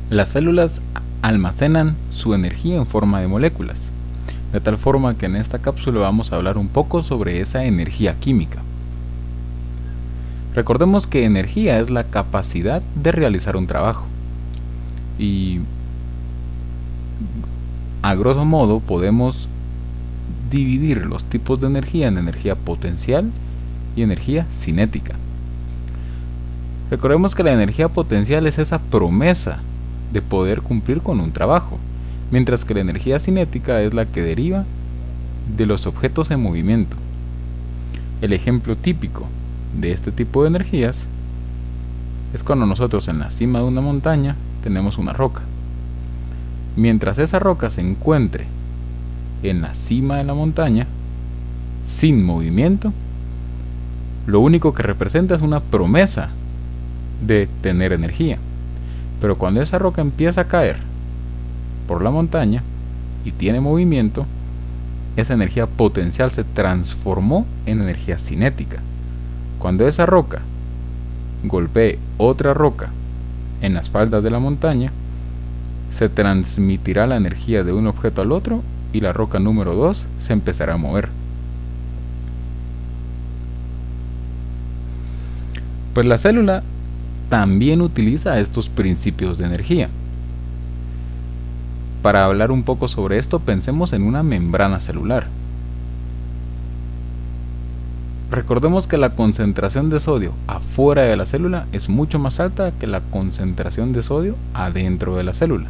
Las células almacenan su energía en forma de moléculas, de tal forma que en esta cápsula vamos a hablar un poco sobre esa energía química. Recordemos que energía es la capacidad de realizar un trabajo y a grosso modo podemos dividir los tipos de energía en energía potencial y energía cinética. Recordemos que la energía potencial es esa promesa de poder cumplir con un trabajo, mientras que la energía cinética es la que deriva de los objetos en movimiento. El ejemplo típico de este tipo de energías es cuando nosotros en la cima de una montaña tenemos una roca. Mientras esa roca se encuentre en la cima de la montaña, sin movimiento, lo único que representa es una promesa de tener energía. Pero cuando esa roca empieza a caer por la montaña y tiene movimiento, esa energía potencial se transformó en energía cinética. Cuando esa roca golpee otra roca en las faldas de la montaña, se transmitirá la energía de un objeto al otro y la roca número 2 se empezará a mover. Pues la célula también utiliza estos principios de energía. Para hablar un poco sobre esto, pensemos en una membrana celular. Recordemos que la concentración de sodio afuera de la célula es mucho más alta que la concentración de sodio adentro de la célula.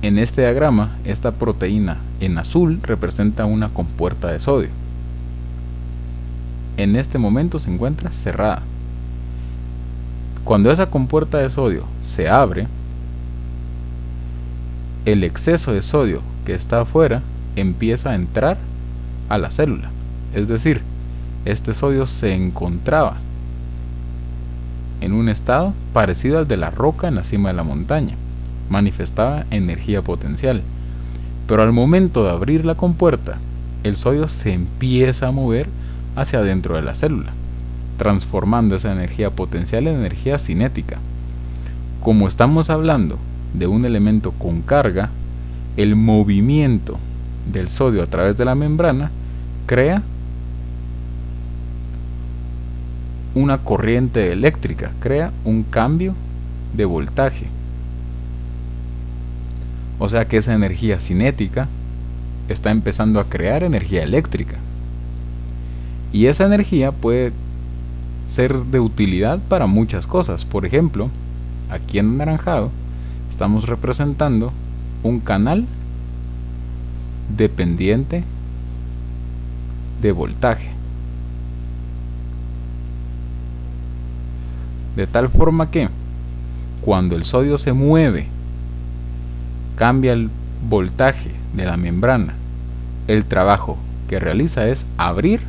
En este diagrama, esta proteína en azul representa una compuerta de sodio. En este momento se encuentra cerrada. Cuando esa compuerta de sodio se abre, el exceso de sodio que está afuera empieza a entrar a la célula. Es decir, este sodio se encontraba en un estado parecido al de la roca en la cima de la montaña. Manifestaba energía potencial. Pero al momento de abrir la compuerta, el sodio se empieza a mover hacia adentro de la célula, transformando esa energía potencial en energía cinética. Como estamos hablando de un elemento con carga, el movimiento del sodio a través de la membrana crea una corriente eléctrica, crea un cambio de voltaje. O sea que esa energía cinética está empezando a crear energía eléctrica. Y esa energía puede ser de utilidad para muchas cosas. Por ejemplo, aquí en anaranjado estamos representando un canal dependiente de voltaje. De tal forma que cuando el sodio se mueve, cambia el voltaje de la membrana, el trabajo que realiza es abrir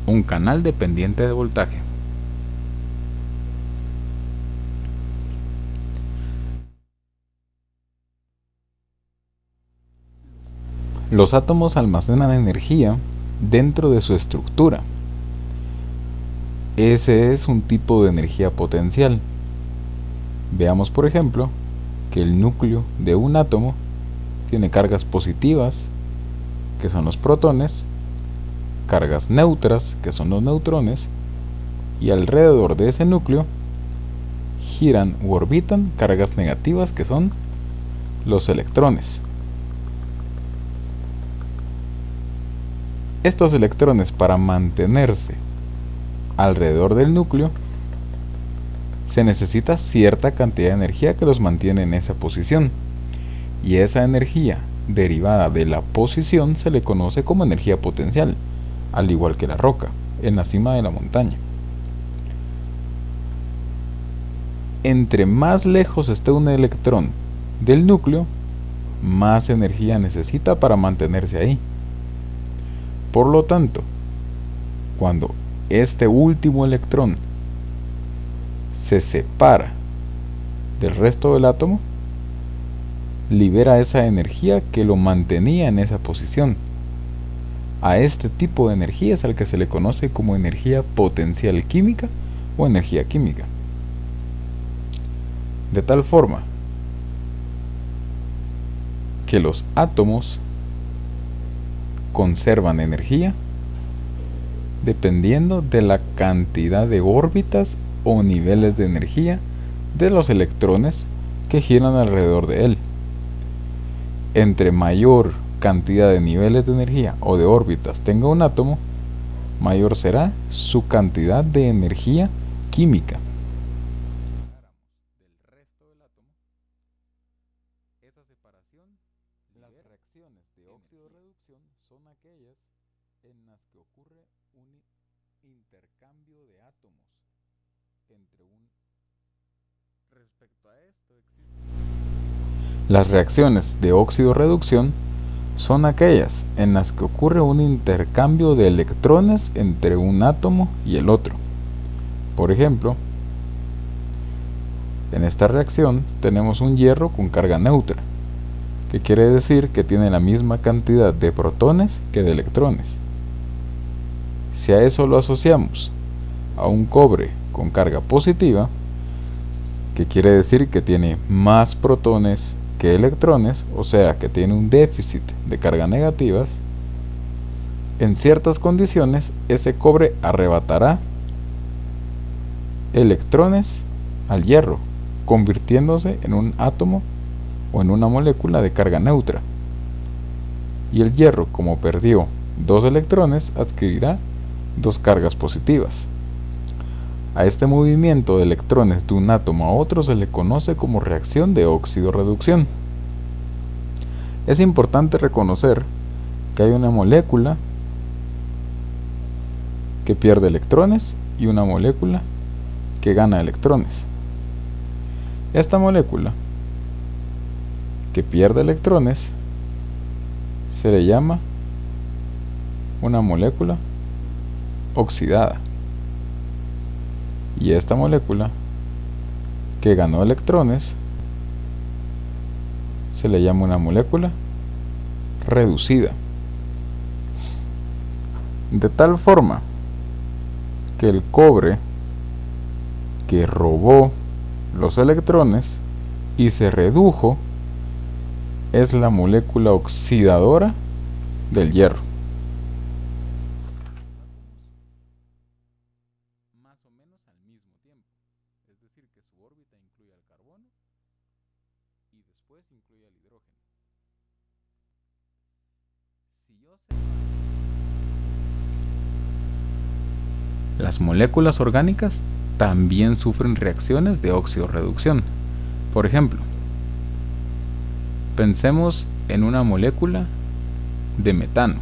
un canal dependiente de voltaje. Los átomos almacenan energía dentro de su estructura. Ese es un tipo de energía potencial. Veamos por ejemplo que el núcleo de un átomo tiene cargas positivas, que son los protones, cargas neutras, que son los neutrones, y alrededor de ese núcleo giran u orbitan cargas negativas, que son los electrones. Estos electrones, para mantenerse alrededor del núcleo, se necesita cierta cantidad de energía que los mantiene en esa posición, y esa energía derivada de la posición se le conoce como energía potencial, al igual que la roca en la cima de la montaña. Entre más lejos esté un electrón del núcleo, más energía necesita para mantenerse ahí. Por lo tanto, cuando este último electrón se separa del resto del átomo, libera esa energía que lo mantenía en esa posición. A este tipo de energía es al que se le conoce como energía potencial química o energía química. de tal forma que los átomos conservan energía dependiendo de la cantidad de órbitas o niveles de energía de los electrones que giran alrededor de él. Entre mayor cantidad de niveles de energía o de órbitas tenga un átomo, mayor será su cantidad de energía química. Esa separación, las reacciones de óxido-reducción son aquellas en las que ocurre un intercambio de átomos entre un... Respecto a esto existen... Las reacciones de óxido-reducción son aquellas en las que ocurre un intercambio de electrones entre un átomo y el otro. Por ejemplo, en esta reacción tenemos un hierro con carga neutra, que quiere decir que tiene la misma cantidad de protones que de electrones. Si a eso lo asociamos a un cobre con carga positiva, que quiere decir que tiene más protones que electrones, o sea que tiene un déficit de carga negativas, en ciertas condiciones ese cobre arrebatará electrones al hierro, convirtiéndose en un átomo o en una molécula de carga neutra. Y el hierro, como perdió 2 electrones, adquirirá 2 cargas positivas. A este movimiento de electrones de un átomo a otro se le conoce como reacción de óxido-reducción. Es importante reconocer que hay una molécula que pierde electrones y una molécula que gana electrones. Esta molécula que pierde electrones se le llama una molécula oxidada, y esta molécula que ganó electrones se le llama una molécula reducida. De tal forma que el cobre que robó los electrones y se redujo es la molécula oxidadora del hierro. Más o menos al mismo tiempo, es decir que su órbita incluye al carbono y después incluye al hidrógeno. Las moléculas orgánicas también sufren reacciones de óxido-reducción. Por ejemplo, pensemos en una molécula de metano,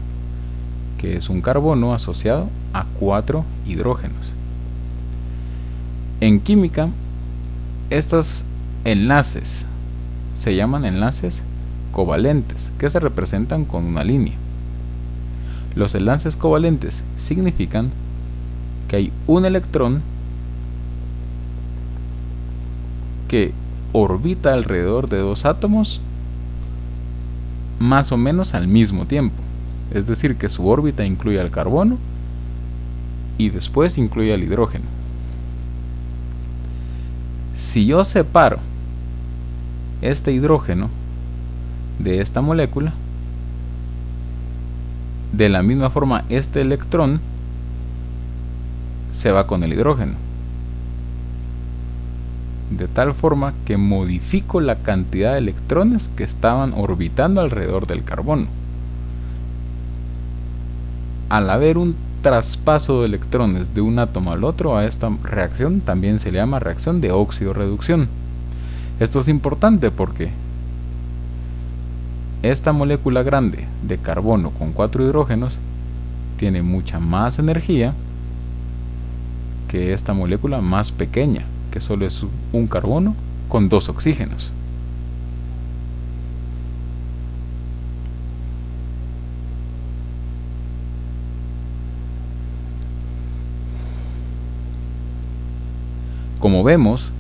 que es un carbono asociado a 4 hidrógenos. En química, estos enlaces se llaman enlaces covalentes, que se representan con una línea. Los enlaces covalentes significan que hay un electrón que orbita alrededor de 2 átomos más o menos al mismo tiempo, es decir que su órbita incluye al carbono y después incluye al hidrógeno. Si yo separo este hidrógeno de esta molécula, de la misma forma este electrón se va con el hidrógeno, de tal forma que modifico la cantidad de electrones que estaban orbitando alrededor del carbono. Al haber un traspaso de electrones de un átomo al otro, a esta reacción también se le llama reacción de óxido-reducción. Esto es importante porque esta molécula grande de carbono con 4 hidrógenos tiene mucha más energía que esta molécula más pequeña, que solo es un carbono con 2 oxígenos. Como vemos,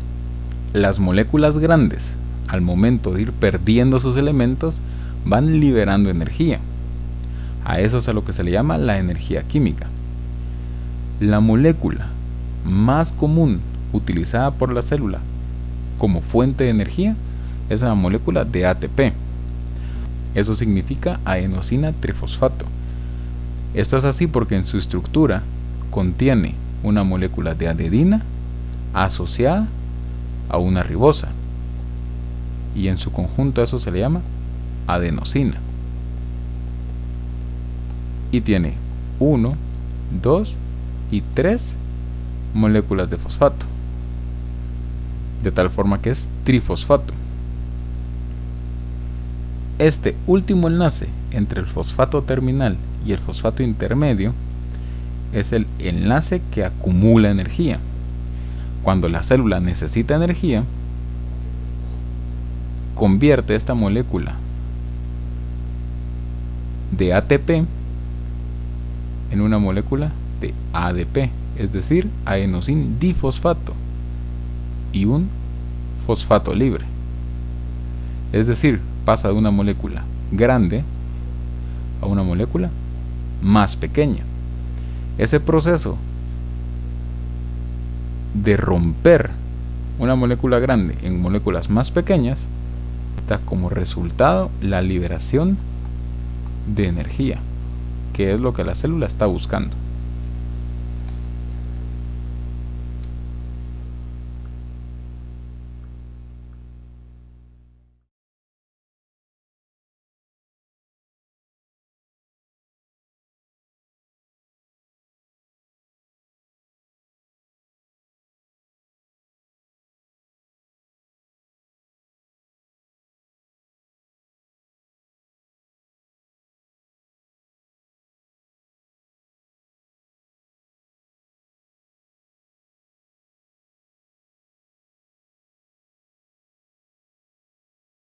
las moléculas grandes, al momento de ir perdiendo sus elementos, van liberando energía. A eso es a lo que se le llama la energía química. La molécula más común utilizada por la célula como fuente de energía es la molécula de ATP. Eso significa adenosina trifosfato. Esto es así porque en su estructura contiene una molécula de adenina asociada a una ribosa, y en su conjunto eso se le llama adenosina, y tiene 1, 2 y 3 moléculas de fosfato, de tal forma que es trifosfato. Este último enlace entre el fosfato terminal y el fosfato intermedio es el enlace que acumula energía. Cuando la célula necesita energía, convierte esta molécula de ATP en una molécula de ADP, es decir, adenosin difosfato, y un fosfato libre. Es decir, pasa de una molécula grande a una molécula más pequeña. Ese proceso de romper una molécula grande en moléculas más pequeñas da como resultado la liberación de energía, que es lo que la célula está buscando.